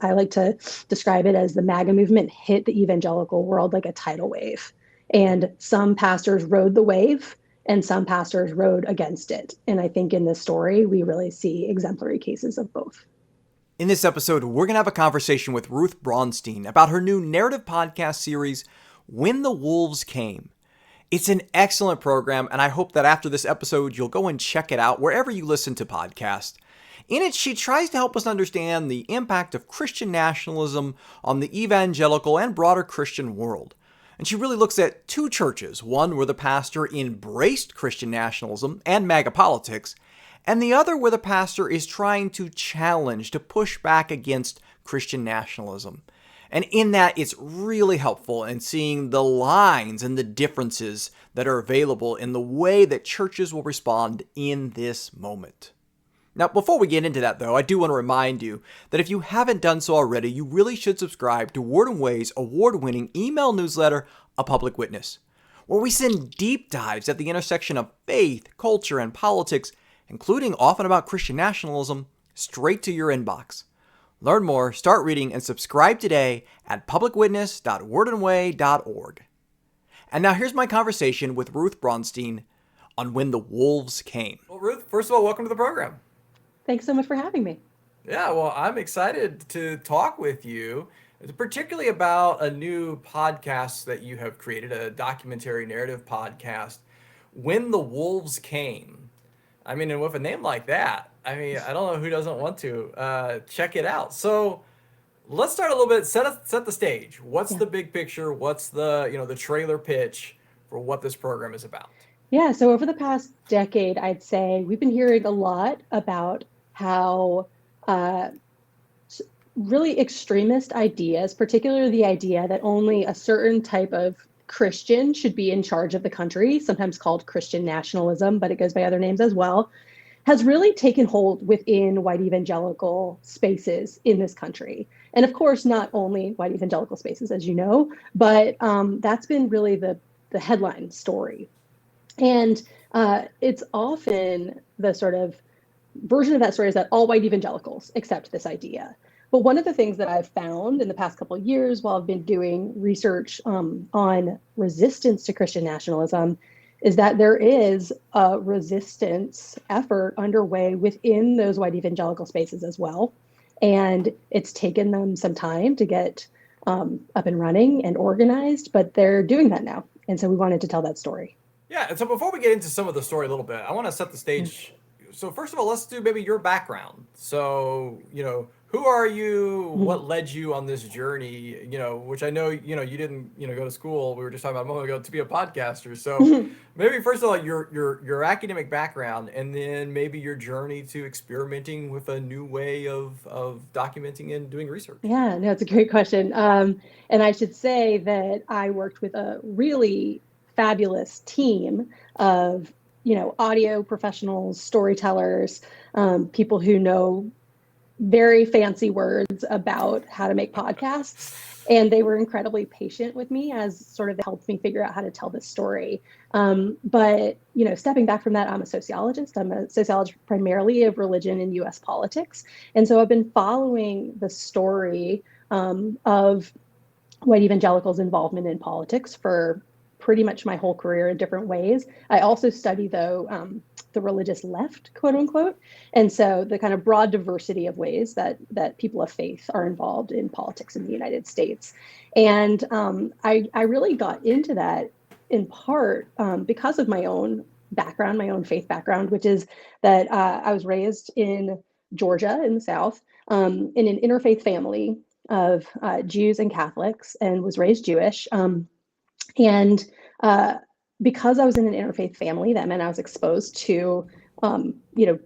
I like to describe it as the MAGA movement hit the evangelical world like a tidal wave. And some pastors rode the wave and some pastors rode against it. And I think in this story, we really see exemplary cases of both. In this episode, we're going to have a conversation with Ruth Braunstein about her new narrative podcast series, When the Wolves Came. It's an excellent program, and I hope that after this episode, you'll go and check it out wherever you listen to podcasts. In it, she tries to help us understand the impact of Christian nationalism on the evangelical and broader Christian world. And she really looks at two churches, one where the pastor embraced Christian nationalism and MAGA politics, and the other where the pastor is trying to challenge, to push back against Christian nationalism. And in that, it's really helpful in seeing the lines and the differences that are available in the way that churches will respond in this moment. Now, before we get into that, though, I do want to remind you that if you haven't done so already, you really should subscribe to Word and Way's award-winning email newsletter, A Public Witness, where we send deep dives at the intersection of faith, culture, and politics, including often about Christian nationalism, straight to your inbox. Learn more, start reading, and subscribe today at publicwitness.wordandway.org. And now here's my conversation with Ruth Braunstein on When the Wolves Came. Well, Ruth, first of all, welcome to the program. Thanks so much for having me. Yeah, well, I'm excited to talk with you, particularly about a new podcast that you have created, a documentary narrative podcast, When the Wolves Came. I mean, and with a name like that, I mean, I don't know who doesn't want to check it out. So let's start a little bit, set the stage. What's the big picture? What's the trailer pitch for what this program is about? Yeah, so over the past decade, I'd say we've been hearing a lot about how really extremist ideas, particularly the idea that only a certain type of Christian should be in charge of the country, sometimes called Christian nationalism, but it goes by other names as well, has really taken hold within white evangelical spaces in this country. And of course, not only white evangelical spaces, as you know, but that's been really the headline story. And it's often the sort of version of that story is that all white evangelicals accept this idea. But one of the things that I've found in the past couple of years while I've been doing research on resistance to Christian nationalism is that there is a resistance effort underway within those white evangelical spaces as well. And it's taken them some time to get up and running and organized, but they're doing that now. And so we wanted to tell that story. Yeah, and so before we get into some of the story a little bit, I want to set the stage. So first of all, let's do maybe your background. So, who are you? What led you on this journey? Which I know, you didn't, go to school. We were just talking about a moment ago to be a podcaster. So maybe first of all, your academic background, and then maybe your journey to experimenting with a new way of documenting and doing research. Yeah, no, it's a great question. And I should say that I worked with a really fabulous team of audio professionals, storytellers, people who know very fancy words about how to make podcasts. And they were incredibly patient with me as sort of helped me figure out how to tell this story. But, stepping back from that, I'm a sociologist. I'm a sociologist primarily of religion and US politics. And so I've been following the story of white evangelicals' involvement in politics for pretty much my whole career in different ways. I also study, though, the religious left, quote unquote. And so the kind of broad diversity of ways that people of faith are involved in politics in the United States. And I really got into that in part because of my own background, my own faith background, which is that I was raised in Georgia in the South in an interfaith family of Jews and Catholics and was raised Jewish. And because I was in an interfaith family, that meant I was exposed to,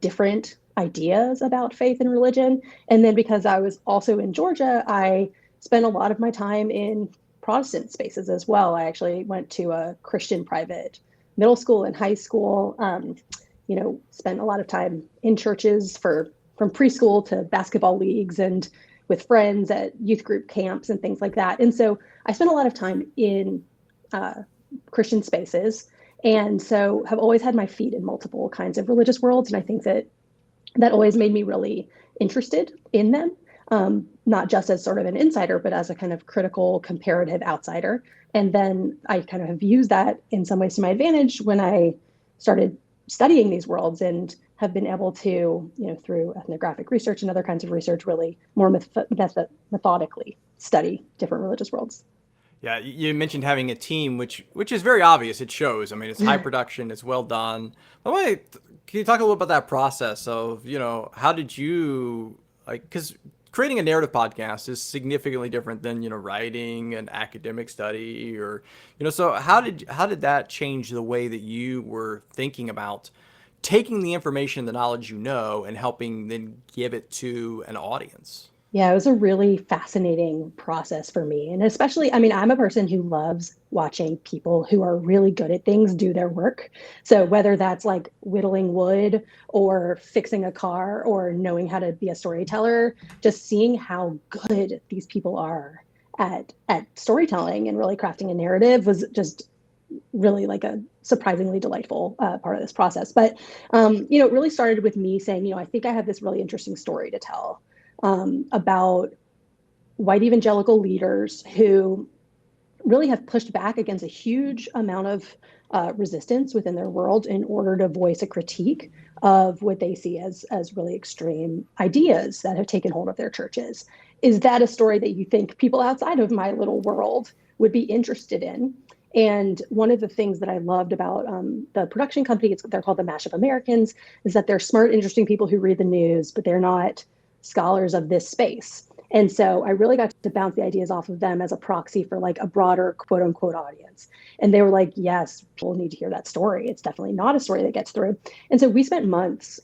different ideas about faith and religion. And then because I was also in Georgia, I spent a lot of my time in Protestant spaces as well. I actually went to a Christian private middle school and high school, spent a lot of time in churches from preschool to basketball leagues and with friends at youth group camps and things like that. And so I spent a lot of time in Christian spaces. And so have always had my feet in multiple kinds of religious worlds. And I think that always made me really interested in them. not just as sort of an insider, but as a kind of critical comparative outsider. And then I kind of have used that in some ways to my advantage when I started studying these worlds and have been able to, through ethnographic research and other kinds of research, really more methodically study different religious worlds. Yeah, you mentioned having a team, which is very obvious. It shows. I mean, it's high production. It's well done. By the way, can you talk a little about that process of, how did you because creating a narrative podcast is significantly different than, writing an academic study or, so how did that change the way that you were thinking about taking the information, the knowledge and helping then give it to an audience? Yeah, it was a really fascinating process for me. And especially, I mean, I'm a person who loves watching people who are really good at things do their work. So whether that's like whittling wood or fixing a car or knowing how to be a storyteller, just seeing how good these people are at storytelling and really crafting a narrative was just really like a surprisingly delightful part of this process. But it really started with me saying, I think I have this really interesting story to tell about white evangelical leaders who really have pushed back against a huge amount of resistance within their world in order to voice a critique of what they see as really extreme ideas that have taken hold of their churches. Is that a story that you think people outside of my little world would be interested in? And one of the things that I loved about the production company, they're called the Mashup Americans, is that they're smart, interesting people who read the news, but they're not scholars of this space. And so I really got to bounce the ideas off of them as a proxy for like a broader quote unquote audience. And they were like, yes, people need to hear that story. It's definitely not a story that gets through. And so we spent months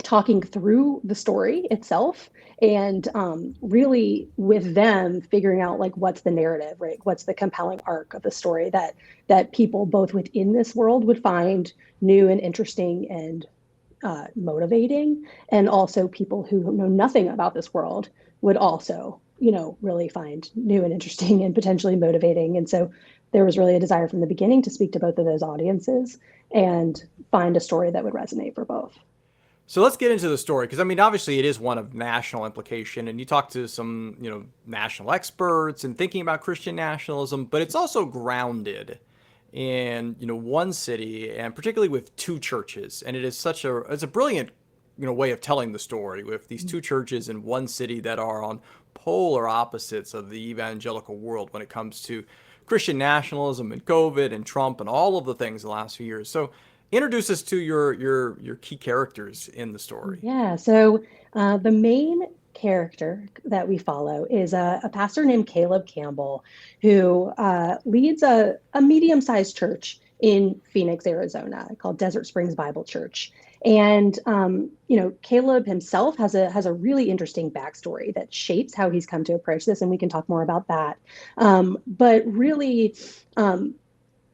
talking through the story itself and really with them figuring out like what's the narrative, right? What's the compelling arc of the story that people both within this world would find new and interesting and motivating, and also people who know nothing about this world would also, really find new and interesting and potentially motivating. And so there was really a desire from the beginning to speak to both of those audiences and find a story that would resonate for both. So let's get into the story because I mean, obviously, it is one of national implication, and you talk to some, national experts and thinking about Christian nationalism, but it's also grounded in one city and particularly with two churches, and it's a brilliant way of telling the story with these two churches in one city that are on polar opposites of the evangelical world when it comes to Christian nationalism and COVID and Trump and all of the things the last few years. So introduce us to your key characters in the story. Yeah. So the main character that we follow is a pastor named Caleb Campbell, who leads a medium-sized church in Phoenix, Arizona, called Desert Springs Bible Church. And Caleb himself has a really interesting backstory that shapes how he's come to approach this, and we can talk more about that. But really,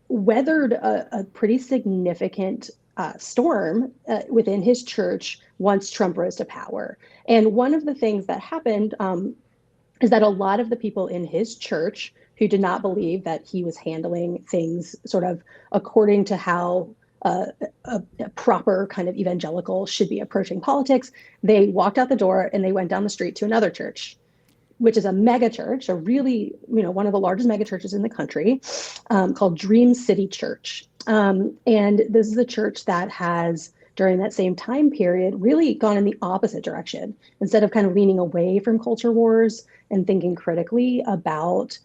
weathered a pretty significant storm within his church once Trump rose to power. And one of the things that happened is that a lot of the people in his church who did not believe that he was handling things sort of according to how a proper kind of evangelical should be approaching politics, they walked out the door and they went down the street to another church, which is a mega church, a really, one of the largest mega churches in the country, called Dream City Church. And this is a church that has, during that same time period, really gone in the opposite direction. Instead of kind of leaning away from culture wars and thinking critically about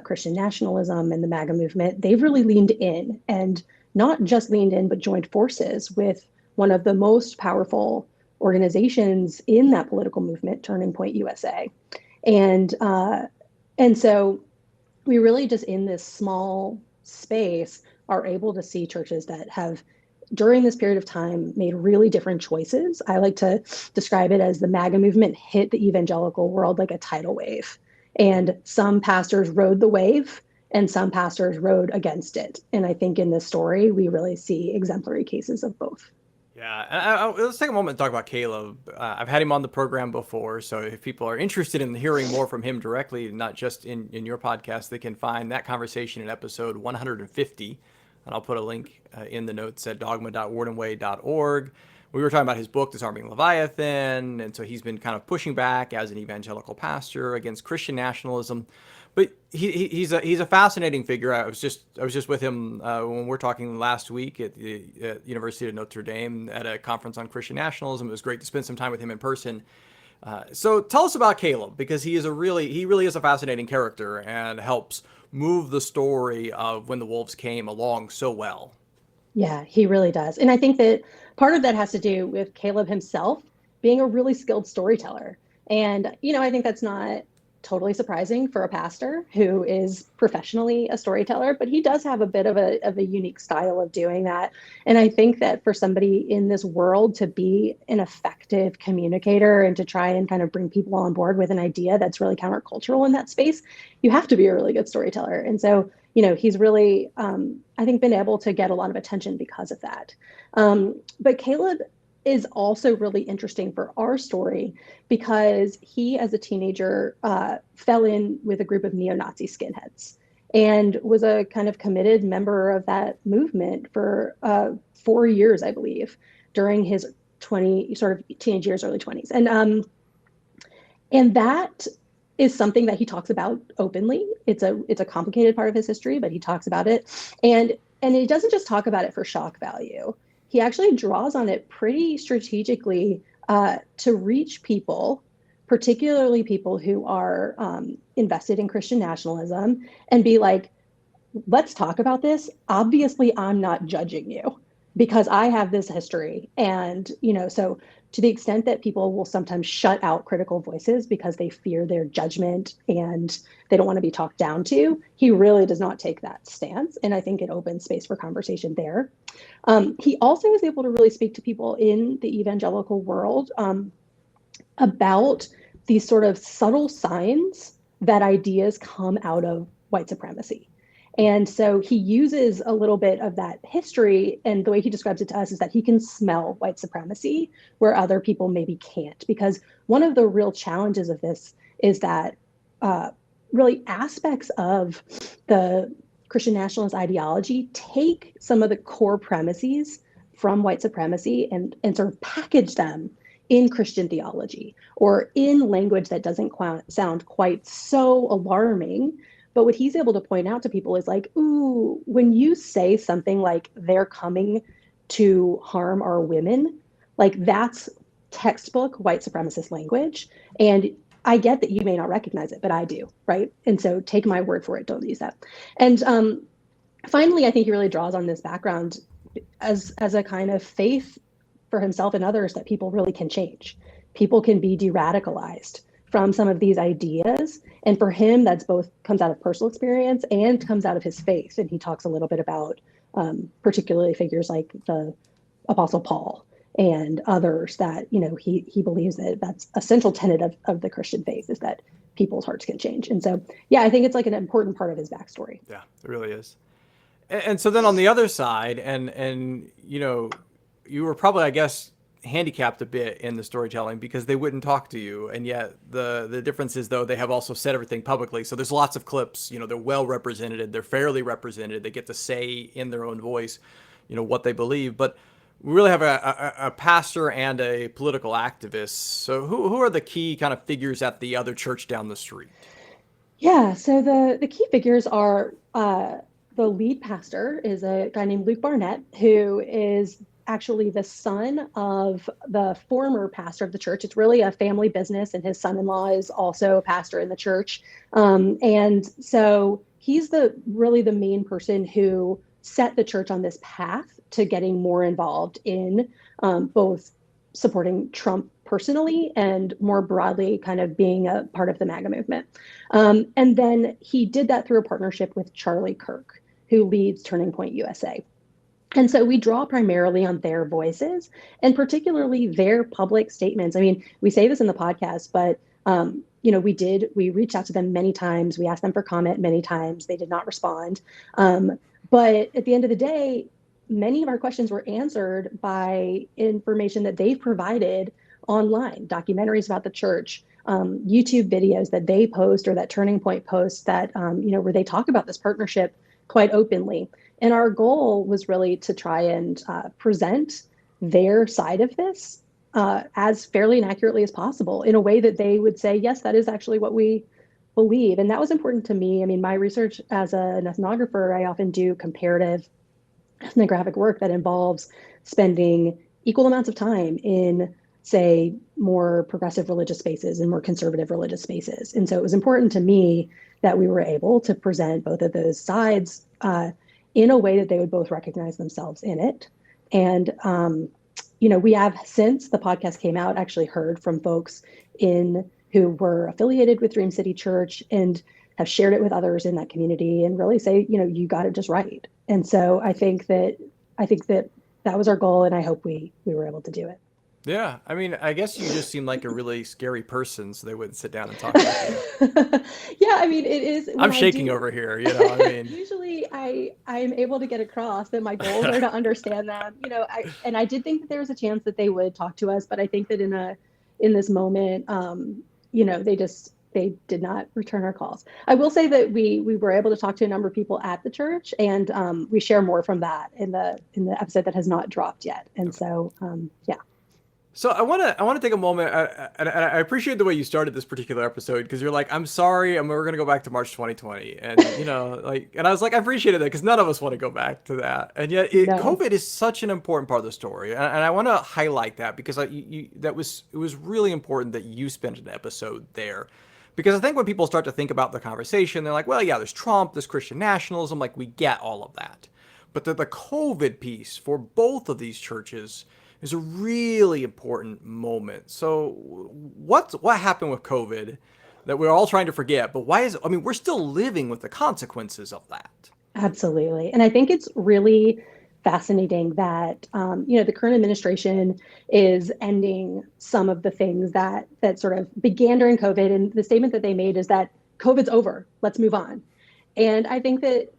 Christian nationalism and the MAGA movement, they've really leaned in, and not just leaned in, but joined forces with one of the most powerful organizations in that political movement, Turning Point USA. And so we really just in this small space are able to see churches that have during this period of time made really different choices. I like to describe it as the MAGA movement hit the evangelical world like a tidal wave, and some pastors rode the wave and some pastors rode against it. And I think in this story we really see exemplary cases of both. Yeah, let's take a moment to talk about Caleb. I've had him on the program before, so if people are interested in hearing more from him directly, not just in your podcast, they can find that conversation in episode 150, and I'll put a link in the notes at dogma.wordandway.org. we were talking about his book, Disarming Leviathan, and so he's been kind of pushing back as an evangelical pastor against Christian nationalism. But he's a fascinating figure. I was just with him when we were talking last week at the University of Notre Dame at a conference on Christian nationalism. It was great to spend some time with him in person. So tell us about Caleb, because he really is a fascinating character and helps move the story of When the Wolves Came along so well. Yeah, he really does. And I think that part of that has to do with Caleb himself being a really skilled storyteller. And, I think that's not totally surprising for a pastor who is professionally a storyteller, but he does have a bit of a unique style of doing that. And I think that for somebody in this world to be an effective communicator and to try and kind of bring people on board with an idea that's really countercultural in that space, you have to be a really good storyteller. And so, he's really, I think, been able to get a lot of attention because of that. But Caleb is also really interesting for our story because he, as a teenager, fell in with a group of neo-Nazi skinheads and was a kind of committed member of that movement for 4 years, I believe, during his sort of teenage years, early 20s. And that is something that he talks about openly. It's a complicated part of his history, but he talks about it. And he doesn't just talk about it for shock value. He actually draws on it pretty strategically to reach people, particularly people who are invested in Christian nationalism, and be like, let's talk about this. Obviously, I'm not judging you because I have this history. And, so to the extent that people will sometimes shut out critical voices because they fear their judgment and they don't want to be talked down to, he really does not take that stance. And I think it opens space for conversation there. He also is able to really speak to people in the evangelical world about these sort of subtle signs that ideas come out of white supremacy. And so he uses a little bit of that history, and the way he describes it to us is that he can smell white supremacy where other people maybe can't. Because one of the real challenges of this is that really aspects of the Christian nationalist ideology take some of the core premises from white supremacy and sort of package them in Christian theology or in language that doesn't sound quite so alarming. But what he's able to point out to people is like, ooh, when you say something like they're coming to harm our women, like that's textbook white supremacist language. And I get that you may not recognize it, but I do, right? And so take my word for it, don't use that. And finally, I think he really draws on this background as a kind of faith for himself and others that people really can change. People can be de-radicalized from some of these ideas. And for him, that's both comes out of personal experience and comes out of his faith. And he talks a little bit about particularly figures like the Apostle Paul and others that, he believes that that's a central tenet of the Christian faith is that people's hearts can change. And so, yeah, I think it's like an important part of his backstory. Yeah, it really is. And so then on the other side, and you were probably, I guess, handicapped a bit in the storytelling because they wouldn't talk to you, and yet the difference is, though, they have also said everything publicly. So there's lots of clips. They're well represented, they're fairly represented, they get to say in their own voice, what they believe. But we really have a pastor and a political activist. So who are the key kind of figures at the other church down the street? Yeah, so the key figures are the lead pastor is a guy named Luke Barnett, who is actually the son of the former pastor of the church. It's really a family business, and his son-in-law is also a pastor in the church. And so he's really the main person who set the church on this path to getting more involved in both supporting Trump personally and more broadly kind of being a part of the MAGA movement. And then he did that through a partnership with Charlie Kirk, who leads Turning Point USA. And so we draw primarily on their voices and particularly their public statements. I mean, we say this in the podcast, but we reached out to them many times. We asked them for comment many times. They did not respond. But at the end of the day, many of our questions were answered by information that they've provided online, documentaries about the church, YouTube videos that they post or that Turning Point posts that, where they talk about this partnership quite openly. And our goal was really to try and present their side of this as fairly and accurately as possible in a way that they would say, yes, that is actually what we believe. And that was important to me. I mean, my research as an ethnographer, I often do comparative ethnographic work that involves spending equal amounts of time in, say, more progressive religious spaces and more conservative religious spaces. And so it was important to me that we were able to present both of those sides in a way that they would both recognize themselves in it. And, we have, since the podcast came out, actually heard from folks who were affiliated with Dream City Church and have shared it with others in that community and really say, you got it just right. And so I think that that was our goal, and I hope we were able to do it. Yeah, I mean, I guess you just seem like a really scary person, so they wouldn't sit down and talk with you. Yeah, I mean, it is I'm when I shaking do. over here, I mean. Usually, I am able to get across that my goals are to understand them. I did think that there was a chance that they would talk to us, but I think that in this moment, they did not return our calls. I will say that we were able to talk to a number of people at the church, and we share more from that in the episode that has not dropped yet. And Okay. so, yeah. So I want to take a moment, and I appreciate the way you started this particular episode because you're like, I'm sorry, and we're gonna go back to March 2020, and and I was like, I appreciated that because none of us want to go back to that, and yet No, COVID is such an important part of the story, and I want to highlight that because it was really important that you spent an episode there. Because I think when people start to think about the conversation, they're like, well, yeah, there's Trump, there's Christian nationalism, like we get all of that. But the COVID piece for both of these churches is a really important moment. So what happened with COVID that we're all trying to forget, but why is I mean, we're still living with the consequences of that. absolutely. And I think it's really fascinating that the current administration is ending some of the things that sort of began during COVID. And the statement that they made is that COVID's over. Let's move on. And I think that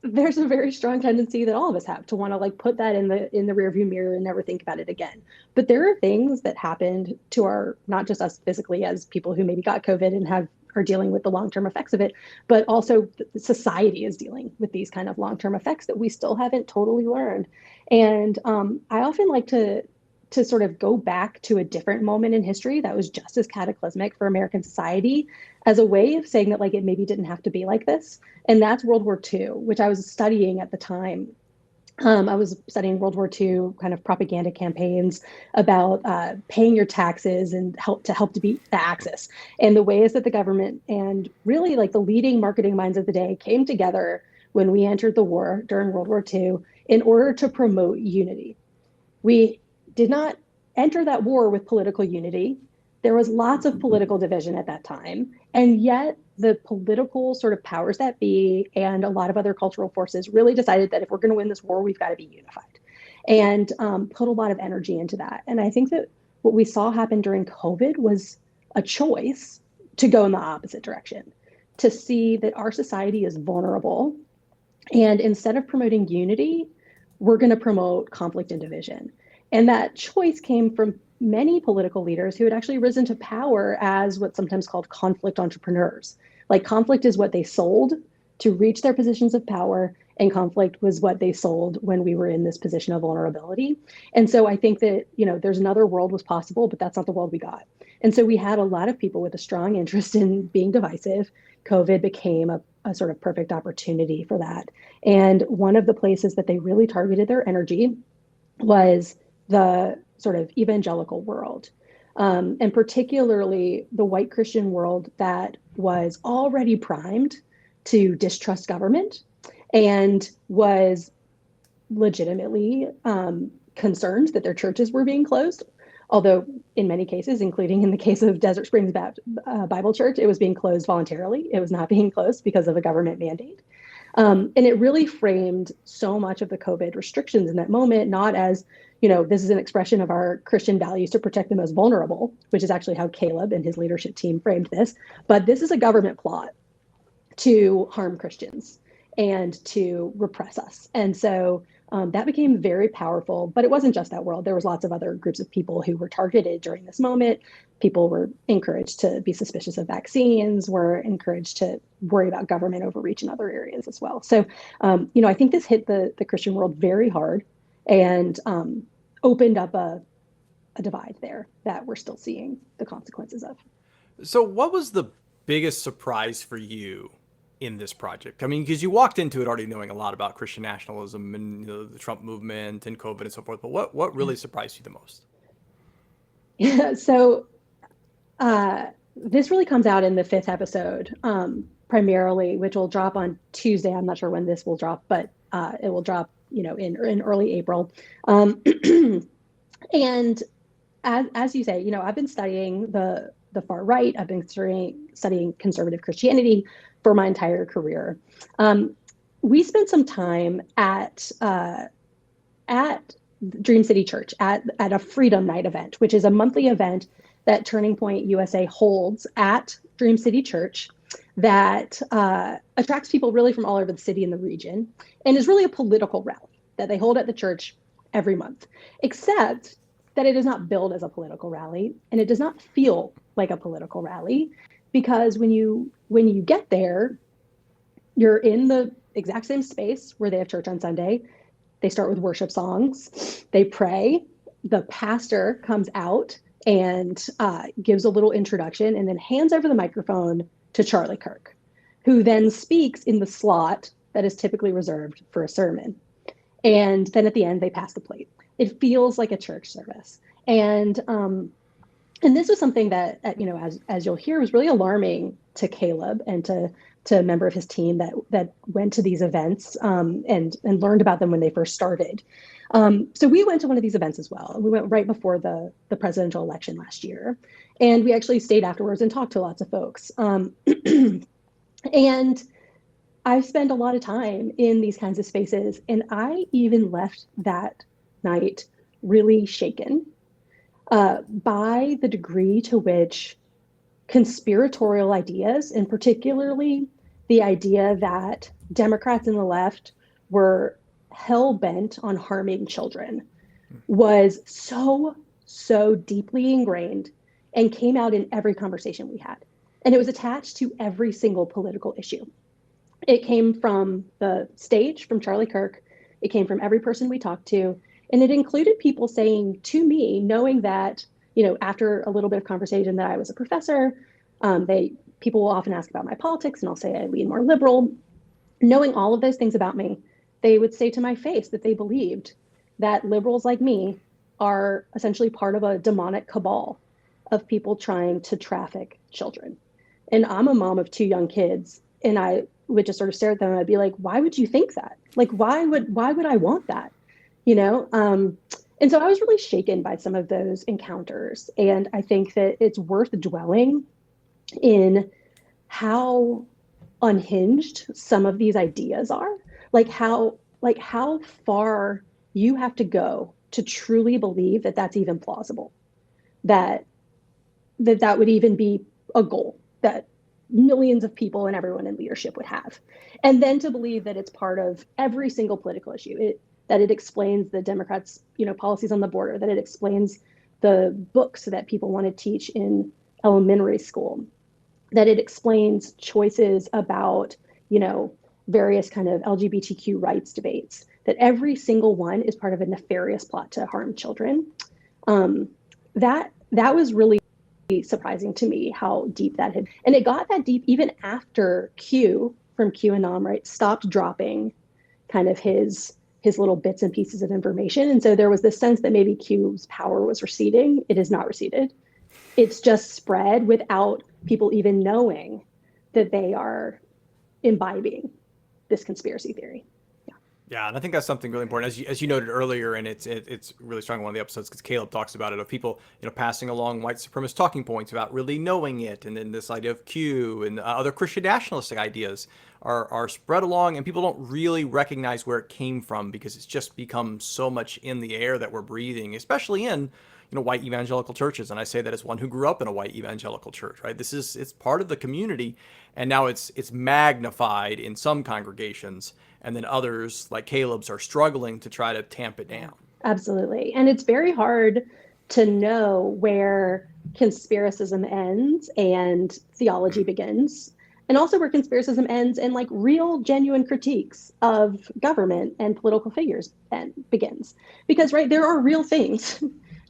there's a very strong tendency that all of us have to want to like put that in the rearview mirror and never think about it again. But there are things that happened to our, not just us physically as people who maybe got COVID and are dealing with the long-term effects of it, but also society is dealing with these kind of long-term effects that we still haven't totally learned. And I often like to sort of go back to a different moment in history that was just as cataclysmic for American society as a way of saying that like it maybe didn't have to be like this. And that's World War II, which I was studying at the time. I was studying World War II kind of propaganda campaigns about paying your taxes and help to beat the Axis, and the ways that the government and really like the leading marketing minds of the day came together when we entered the war during World War II in order to promote unity. We did not enter that war with political unity. There was lots of political division at that time. And yet, the political sort of powers that be and a lot of other cultural forces really decided that if we're going to win this war, we've got to be unified and put a lot of energy into that. And I think that what we saw happen during COVID was a choice to go in the opposite direction, to see that our society is vulnerable. And instead of promoting unity, we're going to promote conflict and division. And that choice came from many political leaders who had actually risen to power as what's sometimes called conflict entrepreneurs. Like conflict is what they sold to reach their positions of power, and conflict was what they sold when we were in this position of vulnerability. And so I think that, there's another world was possible, but that's not the world we got. And so we had a lot of people with a strong interest in being divisive. COVID became a sort of perfect opportunity for that. And one of the places that they really targeted their energy was the sort of evangelical world, and particularly the white Christian world that was already primed to distrust government and was legitimately concerned that their churches were being closed. Although, in many cases, including in the case of Desert Springs Bible Church, it was being closed voluntarily. It was not being closed because of a government mandate. And it really framed so much of the COVID restrictions in that moment, not as, this is an expression of our Christian values to protect the most vulnerable, which is actually how Caleb and his leadership team framed this, but this is a government plot to harm Christians and to repress us. And so that became very powerful, but it wasn't just that world. There was lots of other groups of people who were targeted during this moment. People were encouraged to be suspicious of vaccines, were encouraged to worry about government overreach in other areas as well. So, I think this hit the Christian world very hard. And opened up a divide there that we're still seeing the consequences of. So, what was the biggest surprise for you in this project? I mean, because you walked into it already knowing a lot about Christian nationalism and the Trump movement and COVID and so forth. But what really surprised you the most? Yeah, so this really comes out in the fifth episode, primarily, which will drop on Tuesday. I'm not sure when this will drop, but it will drop, in early April. And as you say, I've been studying the far right. I've been studying conservative Christianity for my entire career. We spent some time at Dream City Church at a Freedom Night event, which is a monthly event that Turning Point USA holds at Dream City Church that attracts people really from all over the city and the region, and is really a political rally that they hold at the church every month, except that it is not billed as a political rally, and it does not feel like a political rally, because when you get there, you're in the exact same space where they have church on Sunday. They start with worship songs, they pray, the pastor comes out and gives a little introduction and then hands over the microphone to Charlie Kirk, who then speaks in the slot that is typically reserved for a sermon. And then at the end, they pass the plate. It feels like a church service. And this was something that, as you'll hear, was really alarming to Caleb and to a member of his team that went to these events, and learned about them when they first started. So we went to one of these events as well. We went right before the presidential election last year, and we actually stayed afterwards and talked to lots of folks. And I've spent a lot of time in these kinds of spaces, and I even left that night really shaken by the degree to which conspiratorial ideas, and particularly the idea that Democrats and the left were hell bent on harming children, was so deeply ingrained and came out in every conversation we had. And it was attached to every single political issue. It came from the stage, from Charlie Kirk. It came from every person we talked to. And it included people saying to me, knowing that, after a little bit of conversation, that I was a professor, people will often ask about my politics, and I'll say I lean more liberal. Knowing all of those things about me, they would say to my face that they believed that liberals like me are essentially part of a demonic cabal of people trying to traffic children. And I'm a mom of two young kids, and I would just sort of stare at them and I'd be like, why would you think that? Like, why would I want that? And so I was really shaken by some of those encounters. And I think that it's worth dwelling in how unhinged some of these ideas are, like how far you have to go to truly believe that that's even plausible, that would even be a goal that millions of people and everyone in leadership would have. And then to believe that it's part of every single political issue, that it explains the Democrats' policies on the border, that it explains the books that people want to teach in elementary school, that it explains choices about various kind of LGBTQ rights debates, that every single one is part of a nefarious plot to harm children. That was really surprising to me, how deep that had, and it got that deep even after Q from QAnon, right, stopped dropping kind of his little bits and pieces of information. And so there was this sense that maybe Q's power was receding. It has not receded. It's just spread without people even knowing that they are imbibing this conspiracy theory. Yeah, and I think that's something really important, as you noted earlier, and it's really strong in one of the episodes because Caleb talks about it, of people passing along white supremacist talking points about really knowing it, and then this idea of Q and other Christian nationalistic ideas are spread along, and people don't really recognize where it came from because it's just become so much in the air that we're breathing, especially in white evangelical churches. And I say that as one who grew up in a white evangelical church, right? It's part of the community, and now it's magnified in some congregations, and then others like Caleb's are struggling to try to tamp it down. Absolutely. And it's very hard to know where conspiracism ends and theology begins. and also where conspiracism ends and like real genuine critiques of government and political figures begins. Because right, there are real things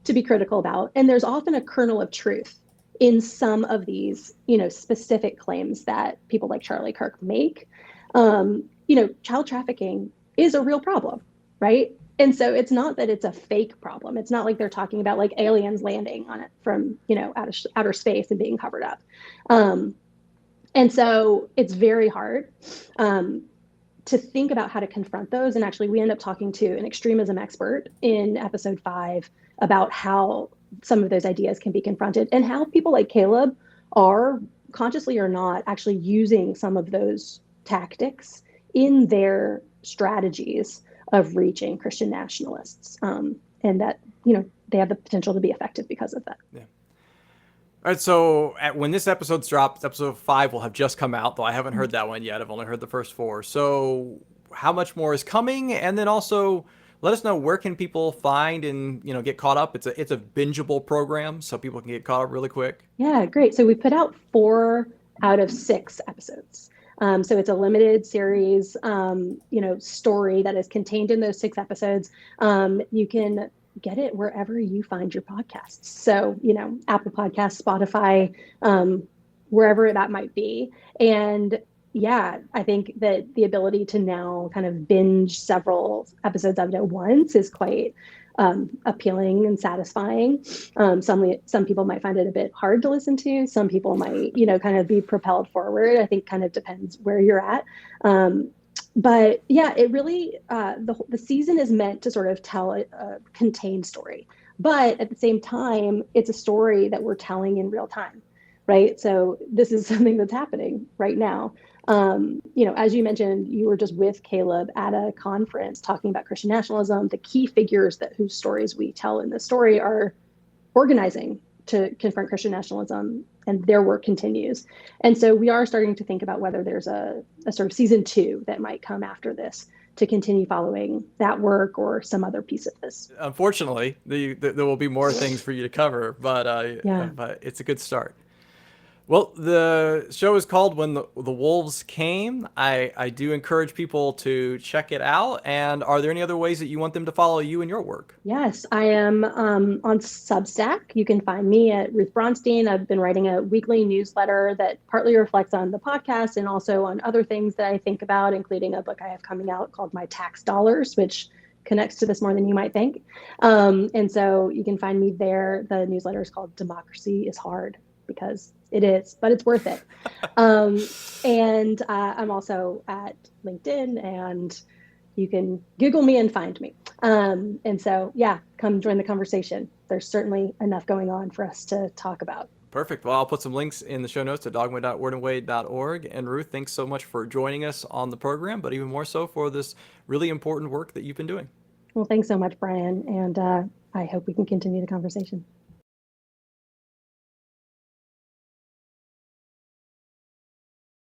to be critical about, and there's often a kernel of truth in some of these, specific claims that people like Charlie Kirk make. Child trafficking is a real problem, right? And so it's not that it's a fake problem. It's not like they're talking about like aliens landing on it from, outer space and being covered up. And so it's very hard to think about how to confront those. And actually, we end up talking to an extremism expert in episode 5 about how some of those ideas can be confronted and how people like Caleb are, consciously or not, actually using some of those tactics in their strategies of reaching Christian nationalists, and that they have the potential to be effective because of that. Yeah. All right, so when this episode's dropped, episode 5 will have just come out, though I haven't heard that one yet. I've only heard the first 4. So how much more is coming? And then also let us know, where can people find and get caught up? It's a bingeable program, so people can get caught up really quick. Yeah, great. So we put out 4 out of 6 episodes. So it's a limited series, story that is contained in those 6 episodes. You can get it wherever you find your podcasts. So, Apple Podcasts, Spotify, wherever that might be. And yeah, I think that the ability to now kind of binge several episodes of it at once is quite appealing and satisfying. Some people might find it a bit hard to listen to. Some people might, kind of be propelled forward. I think kind of depends where you're at. But yeah, it really, the season is meant to sort of tell a contained story. But at the same time, it's a story that we're telling in real time, right? So this is something that's happening right now. As you mentioned, you were just with Caleb at a conference talking about Christian nationalism. The key figures whose stories we tell in the story are organizing to confront Christian nationalism, and their work continues. And so we are starting to think about whether there's a sort of season 2 that might come after this to continue following that work or some other piece of this. Unfortunately, there will be more things for you to cover, but it's a good start. Well, the show is called When the Wolves Came. I do encourage people to check it out. And are there any other ways that you want them to follow you and your work? Yes, I am on Substack. You can find me at Ruth Braunstein. I've been writing a weekly newsletter that partly reflects on the podcast and also on other things that I think about, including a book I have coming out called My Tax Dollars, which connects to this more than you might think. And so you can find me there. The newsletter is called Democracy is Hard, because it is, but it's worth it. And I'm also at LinkedIn, and you can Google me and find me. And so, yeah, come join the conversation. There's certainly enough going on for us to talk about. Perfect. Well, I'll put some links in the show notes to dogma.wordandwade.org. And Ruth, thanks so much for joining us on the program, but even more so for this really important work that you've been doing. Well, thanks so much, Brian. And I hope we can continue the conversation.